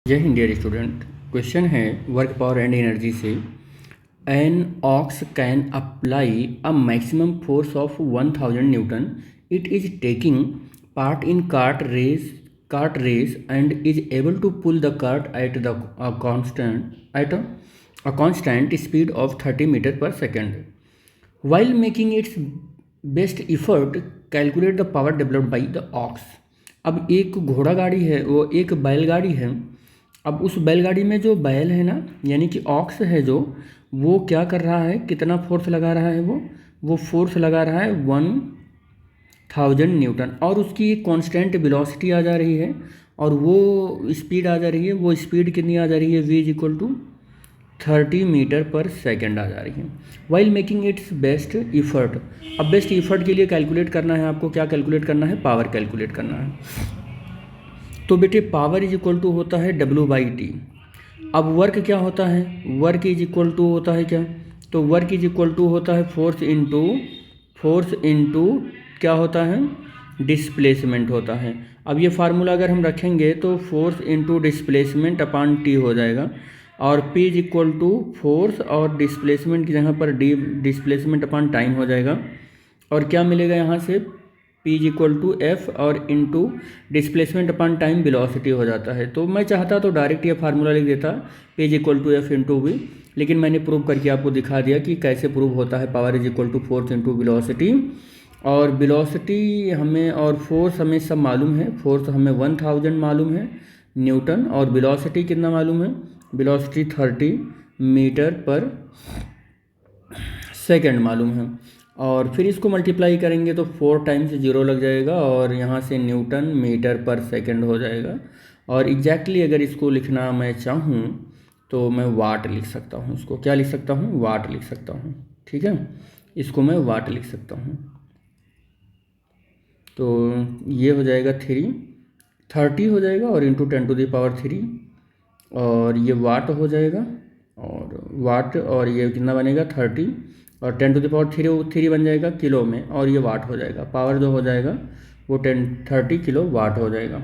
जय हिंद dear student. Question है वर्क पावर एंड एनर्जी से। An ox can apply a maximum force of 1000 newton. It is taking part in kart race and is able to pull the cart at the constant speed of 30 metre per second. While making its best effort, calculate the power developed by the ox। अब एक घोड़ा गाड़ी है, वो एक बैलगाड़ी है। अब उस बैलगाड़ी में जो बैल है ना, यानी कि ऑक्स है जो, वो क्या कर रहा है, कितना फोर्स लगा रहा है, वो फोर्स लगा रहा है 1000 न्यूटन, और उसकी एक कांस्टेंट वेलोसिटी आ जा रही है, और वो स्पीड आ जा रही है। वो स्पीड कितनी आ जा रही है, v is equal to 30 metre per second आ जा रही है। While making its best effort. अब बेस्ट इफर्ट के लिए कैलकुलेट करना है आपको, क्या कैलकुलेट करना है, पावर कैलकुलेट करना है। तो बेटे पावर इज इक्वल टू होता है W/T। अब वर्क क्या होता है, वर्क इज इक्वल टू होता है क्या, तो वर्क इज इक्वल टू होता है फोर्स इंटू क्या होता है, डिस्प्लेसमेंट होता है। अब ये फार्मूला अगर हम रखेंगे तो force into displacement upon T हो जाएगा, और P is equal to force और डिस्प्लेसमेंट की जगह पर डिस्प्लेसमेंट अपॉन टाइम हो जाएगा। और क्या मिलेगा यहाँ से, P is equal to F और into displacement upon time velocity हो जाता है। तो मैं चाहता तो डायरेक्ट ये फार्मूला लिख देता, P is equal to F into V, लेकिन मैंने प्रूव करके आपको दिखा दिया कि कैसे प्रूव होता है। Power is equal to force into velocity, और वेलोसिटी हमें और फोर्स हमें सब मालूम है। फोर्स हमें 1000 मालूम है न्यूटन, और वेलोसिटी कितना मालूम है, वेलोसिटी 30 मीटर पर सेकेंड मालूम है। और फिर इसको मल्टीप्लाई करेंगे तो 4 टाइम्स 0 लग जाएगा, और यहाँ से न्यूटन मीटर पर सेकेंड हो जाएगा। और एग्जैक्टली अगर इसको लिखना मैं चाहूँ तो मैं वाट लिख सकता हूँ। इसको क्या लिख सकता हूँ, वाट लिख सकता हूँ। ठीक है, इसको मैं वाट लिख सकता हूँ। तो ये हो जाएगा 30 हो जाएगा, और इंटू 10⁻3, और ये वाट हो जाएगा, और वाट, और ये कितना बनेगा 30, और 10⁻3 बन जाएगा किलो में, और ये वाट हो जाएगा। पावर जो हो जाएगा वो 30 किलो वाट हो जाएगा।